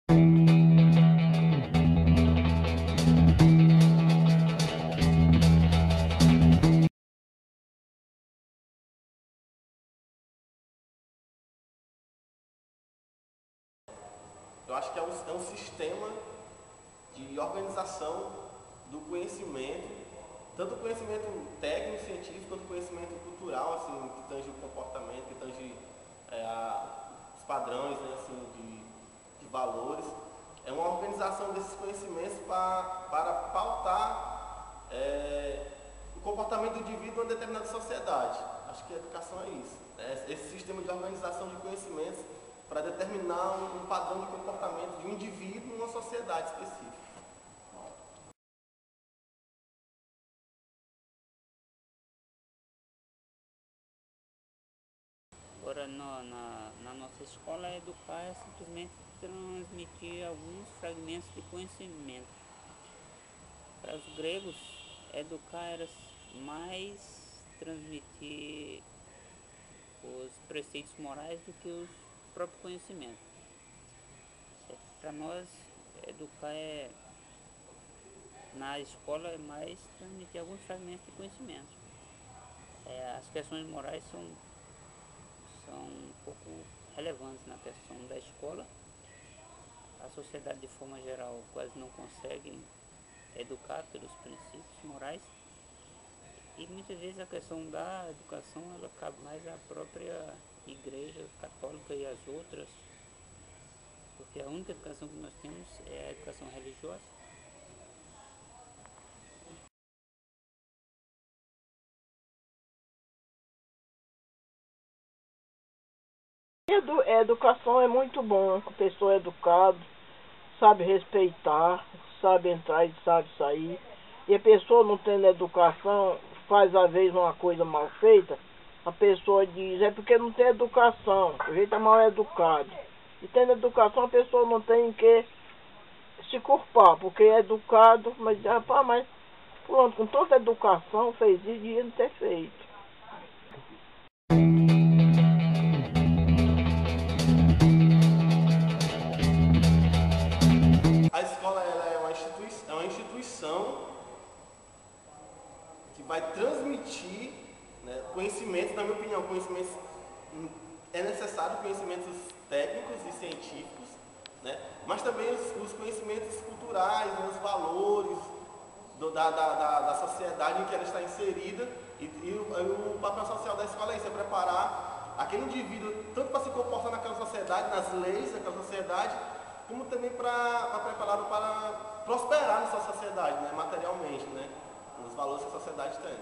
Eu acho que é um sistema de organização do conhecimento, tanto o conhecimento técnico, científico, quanto o conhecimento cultural, assim, que tange o comportamento, que tange os padrões, né, assim, de valores. É uma organização desses conhecimentos para pautar o comportamento do indivíduo em uma determinada sociedade. Acho que a educação é isso. Esse sistema de organização de conhecimentos para determinar um padrão de comportamento de um indivíduo numa sociedade específica. Agora, na nossa escola, educar é simplesmente transmitir alguns fragmentos de conhecimento. Para os gregos, educar era mais transmitir os preceitos morais do que os próprios conhecimentos. Para nós, educar na escola é mais transmitir alguns fragmentos de conhecimento. As questões morais são um pouco relevantes na questão da escola. A sociedade, de forma geral, quase não consegue educar pelos princípios morais, e muitas vezes a questão da educação ela cabe mais à própria igreja católica e às outras, porque a única educação que nós temos é a educação religiosa. A educação é muito bom, a pessoa é educada, sabe respeitar, sabe entrar e sabe sair. E a pessoa não tendo educação, faz às vezes uma coisa mal feita, a pessoa diz, é porque não tem educação, o jeito é mal educado. E tendo educação a pessoa não tem que se culpar, porque é educado, mas rapaz, mas pronto, com tanta educação fez isso, devia não ter feito. A escola ela é uma instituição que vai transmitir, né, conhecimentos, na minha opinião, conhecimentos, é necessário conhecimentos técnicos e científicos, né, mas também os conhecimentos culturais, né, os valores da sociedade em que ela está inserida, e o papel social da escola é isso, é preparar aquele indivíduo tanto para se comportar naquela sociedade, nas leis daquela sociedade, como também para prepará-lo para prosperar na sua sociedade, né, materialmente, né, nos valores que a sociedade tem.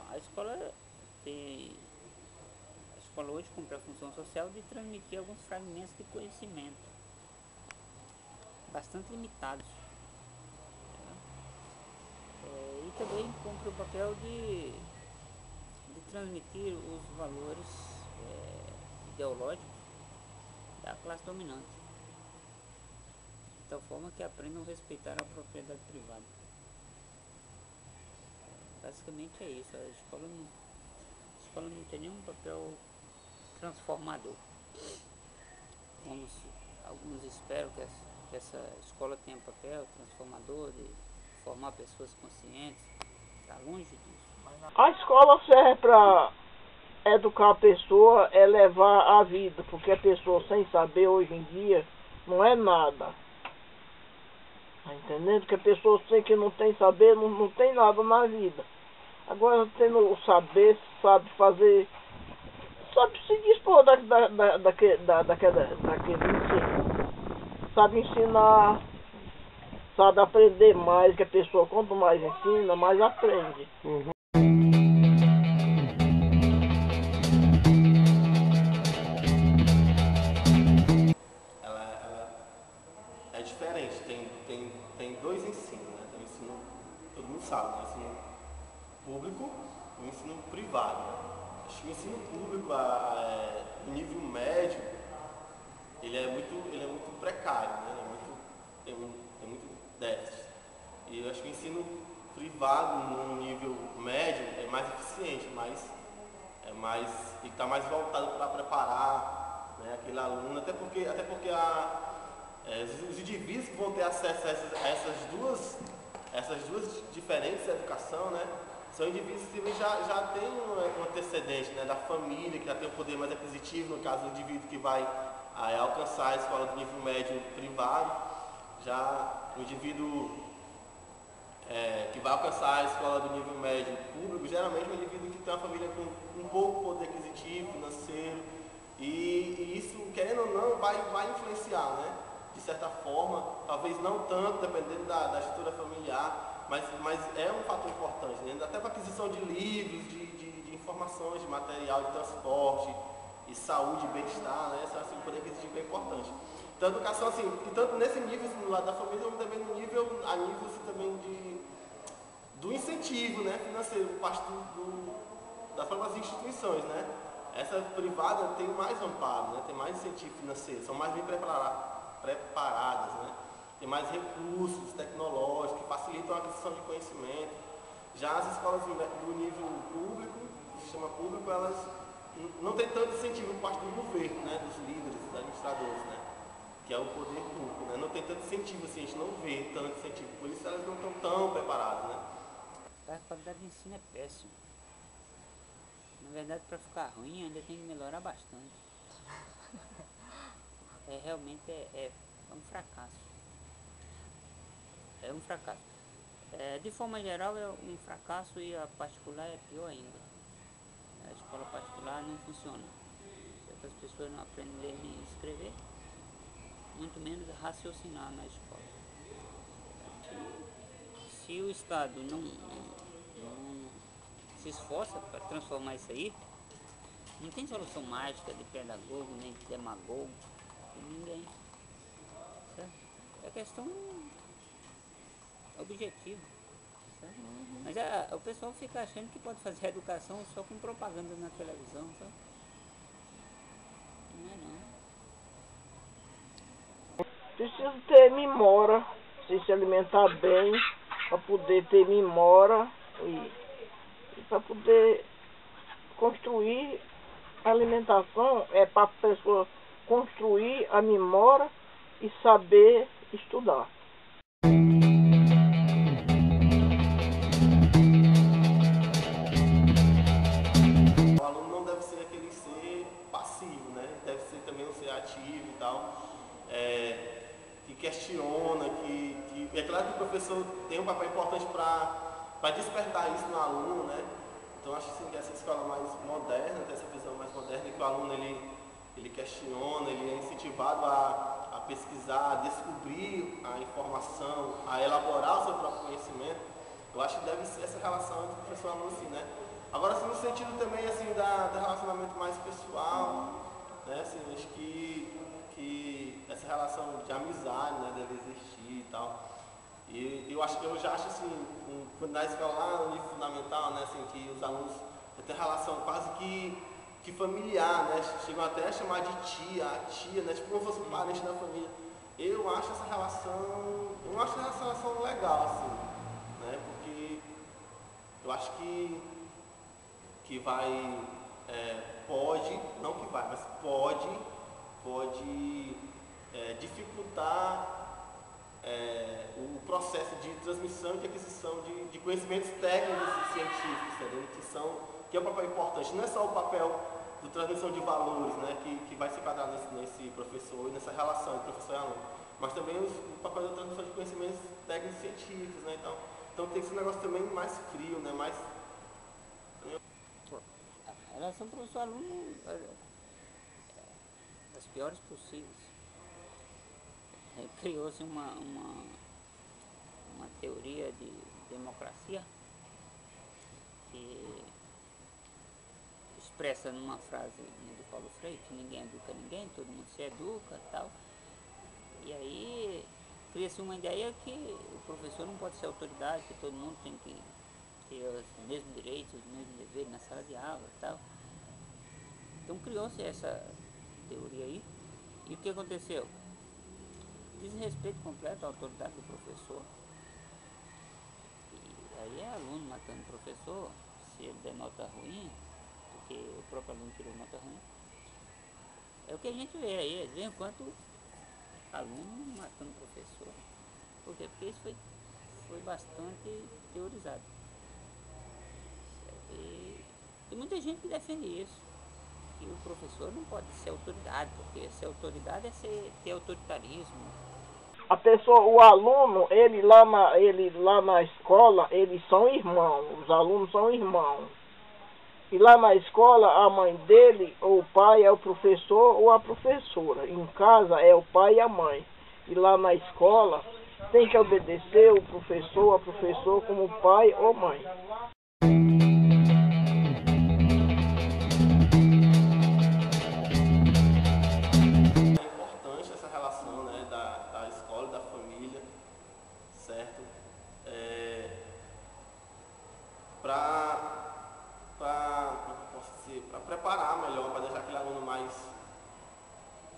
A escola hoje cumpre a função social de transmitir alguns fragmentos de conhecimento bastante limitados, e também cumpre o papel de transmitir os valores ideológicos da classe dominante, de tal forma que aprendam a respeitar a propriedade privada. Basicamente é isso. A escola não tem nenhum papel transformador. Alguns esperam que essa escola tenha papel transformador de formar pessoas conscientes. Está longe disso. A escola serve para educar a pessoa, é levar a vida, porque a pessoa sem saber hoje em dia não é nada. Tá entendendo? Que a pessoa que não tem saber não tem nada na vida. Agora tendo o saber, sabe fazer, sabe se dispor daquele ensino, sabe ensinar, sabe aprender mais, que a pessoa quanto mais ensina, mais aprende. Ela é diferente, tem dois ensinos, né? Tem o ensino, todo mundo sabe, né? O ensino público e o ensino privado. Né? Acho que o ensino público, o nível médio, ele é muito precário, né? Tem muito déficit. E eu acho que o ensino privado, no nível médio, é mais eficiente, ele está mais voltado para preparar, né, aquele aluno, até porque os indivíduos que vão ter acesso a essas duas diferentes educação, né, são indivíduos que já têm um antecedente, né, da família, que já tem um poder mais aquisitivo, no caso do indivíduo que vai alcançar a escola do nível médio privado, já o indivíduo que vai alcançar a escola do nível médio público, geralmente é um indivíduo que tem uma família com um pouco poder aquisitivo, financeiro, e isso, querendo ou não, vai influenciar, né? De certa forma, talvez não tanto, dependendo da estrutura familiar, mas é um fator importante, né? Até para aquisição de livros, de informações, de material de transporte, e saúde e bem-estar, né? Assim, o poder aquisitivo é importante. Então, a educação, assim, e tanto nesse nível, assim, do lado da família, como também no nível, a nível assim, também do incentivo, né, financeiro, por parte das próprias instituições, né? Essa privada tem mais amparo, né? Tem mais incentivo financeiro, são mais bem preparadas, né? Tem mais recursos tecnológicos que facilitam a aquisição de conhecimento. Já as escolas do nível público, do sistema público, elas não têm tanto incentivo por parte do governo, né? Dos líderes, dos administradores, né? Que é o poder público, né? Não tem tanto incentivo assim, a gente não vê tanto incentivo, por isso elas não estão tão preparadas, né? A qualidade de ensino é péssima. Na verdade, para ficar ruim, ainda tem que melhorar bastante. Realmente é um fracasso. É um fracasso. De forma geral, é um fracasso, e a particular é pior ainda. A escola particular não funciona. As pessoas não aprendem a ler nem escrever, muito menos raciocinar na escola. Se o Estado não se esforça para transformar isso aí, não tem solução mágica de pedagogo, nem de demagogo, de ninguém. Certo? É questão objetiva. Certo? Mas o pessoal fica achando que pode fazer a educação só com propaganda na televisão. Sabe? Não é não. Precisa ter memória, se alimentar bem, para poder ter memória e para poder construir a alimentação, é para a pessoa construir a memória e saber estudar. O aluno não deve ser aquele ser passivo, né? Deve ser também um ser ativo e tal, que questiona, é claro que o professor tem um papel importante para despertar isso no aluno, né? Então acho assim, que essa escola mais moderna, tem essa visão mais moderna, que o aluno ele questiona, ele é incentivado a pesquisar, a descobrir a informação, a elaborar o seu próprio conhecimento. Eu acho que deve ser essa relação entre professor e aluno, assim, né? Agora, assim, no sentido também, assim, do relacionamento mais pessoal, né? Assim, acho que essa relação de amizade, né, deve existir e tal. E eu já acho, assim, na escola lá, no nível fundamental, né, assim, que os alunos têm relação quase que familiar, né? Chegam até a chamar de tia, a tia, né? Tipo como se fosse um parente da família. Eu não acho essa relação legal, assim, né? Porque eu acho que pode, não que vai, mas pode dificultar o processo de transmissão e de aquisição de conhecimentos técnicos e científicos, entendeu? Que é um papel importante. Não é só o papel de transmissão de valores, né, que vai se enquadrar nesse professor e nessa relação de professor e aluno, mas também o papel da transmissão de conhecimentos técnicos e científicos, né? Então tem que ser um negócio também mais frio, né? Mais... A relação professor-aluno é das piores possíveis. Criou-se uma teoria de democracia que expressa numa frase do Paulo Freire, que ninguém educa ninguém, todo mundo se educa e tal. E aí cria-se uma ideia que o professor não pode ser autoridade, que todo mundo tem que ter os mesmos direitos, os mesmos deveres na sala de aula e tal. Então criou-se essa teoria aí. E o que aconteceu? Desrespeito completo à autoridade do professor. E aí é aluno matando o professor, se ele der nota ruim, porque o próprio aluno tirou nota ruim. É o que a gente vê aí, de vez em quando aluno matando professor. Por quê? Porque isso foi bastante teorizado. E muita gente que defende isso, que o professor não pode ser autoridade, porque ser autoridade é ter autoritarismo. A pessoa, o aluno, ele lá na escola, eles são irmãos, os alunos são irmãos. E lá na escola, a mãe dele, ou o pai é o professor ou a professora. Em casa é o pai e a mãe. E lá na escola, tem que obedecer o professor, a professora como pai ou mãe. É importante essa relação, né, da escola e da família, certo? Para preparar melhor, para deixar aquele aluno mais...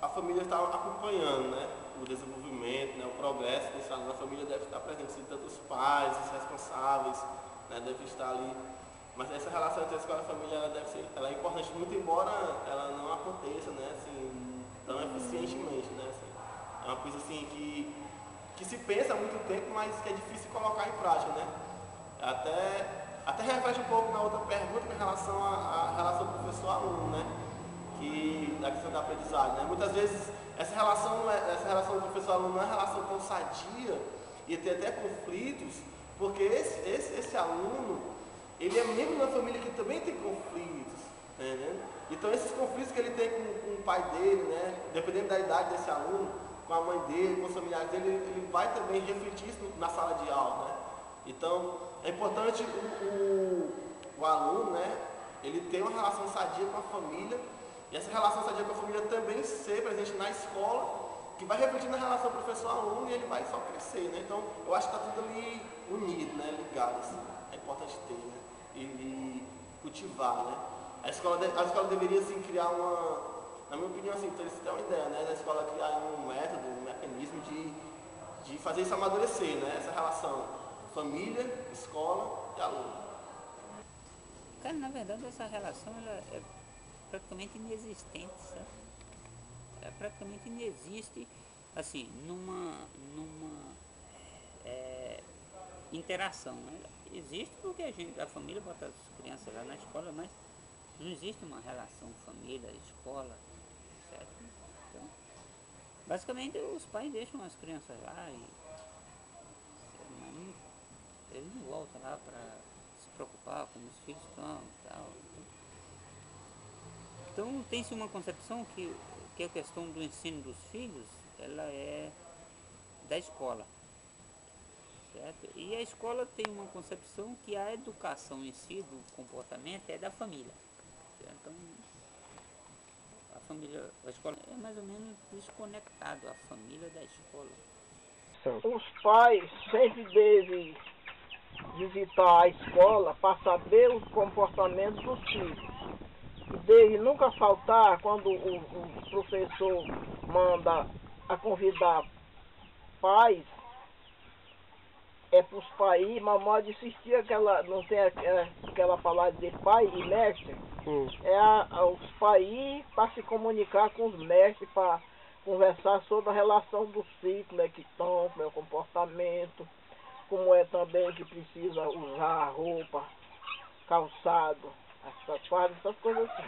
A família está acompanhando, né, o desenvolvimento, né, o progresso desse aluno. A família deve estar presente, tanto os pais, os responsáveis, né, devem estar ali. Mas essa relação entre a escola e a família, ela é importante, muito embora ela não aconteça, né, assim, tão eficientemente, né, assim. É uma coisa assim que se pensa há muito tempo, mas que é difícil colocar em prática, né. Até reflete um pouco na outra pergunta em relação à relação professor-aluno, né, da questão da aprendizagem, né. Muitas vezes essa relação do professor-aluno não é uma relação tão sadia e tem até conflitos, porque esse aluno, ele é membro da família que também tem conflitos, né? Então esses conflitos que ele tem com o pai dele, né, dependendo da idade desse aluno, com a mãe dele, com os familiares dele, ele vai também refletir isso na sala de aula, né? Então é importante o aluno, né, ele ter uma relação sadia com a família, e essa relação sadia com a família também ser presente na escola, que vai refletir na relação professor-aluno, e ele vai só crescer, né? Então eu acho que está tudo ali unido, né, ligado, assim. É importante ter, né? E cultivar, né? A escola deveria, assim, criar na minha opinião, assim, então, eles têm uma ideia, né, da escola criar um método, um mecanismo de fazer isso amadurecer, né, essa relação família, escola e aluno. Cara, na verdade essa relação ela é praticamente inexistente, sabe? Ela praticamente inexiste, assim, numa interação, né? Existe porque a família bota as crianças lá na escola, mas não existe uma relação família-escola, certo? Então, basicamente os pais deixam as crianças lá eles não voltam lá para se preocupar como os filhos estão e tal. Então tem-se uma concepção que a questão do ensino dos filhos, ela é da escola. Certo? E a escola tem uma concepção que a educação em si, do comportamento, é da família. Certo? Então, a escola é mais ou menos desconectado, a família da escola. Os pais sempre devem visitar a escola para saber o comportamento dos filhos. E deve nunca faltar quando o professor manda a convidar pais, é para os pais ir, mas pode existir não tem aquela palavra de pai e mestre, os pais ir para se comunicar com os mestres, para conversar sobre a relação dos filhos, como é que estão, como é o comportamento, como é também que precisa usar roupa, calçado, essas coisas assim.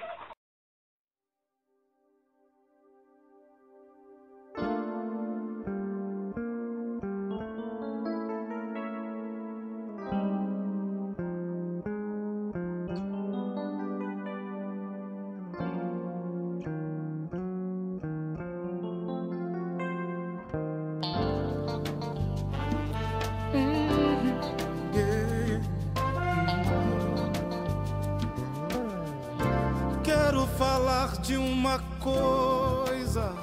Quero falar de uma coisa,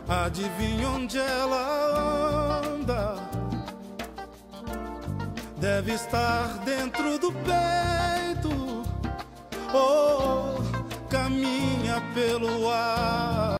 adivinha onde ela anda? Deve estar dentro do peito, ou caminha pelo ar.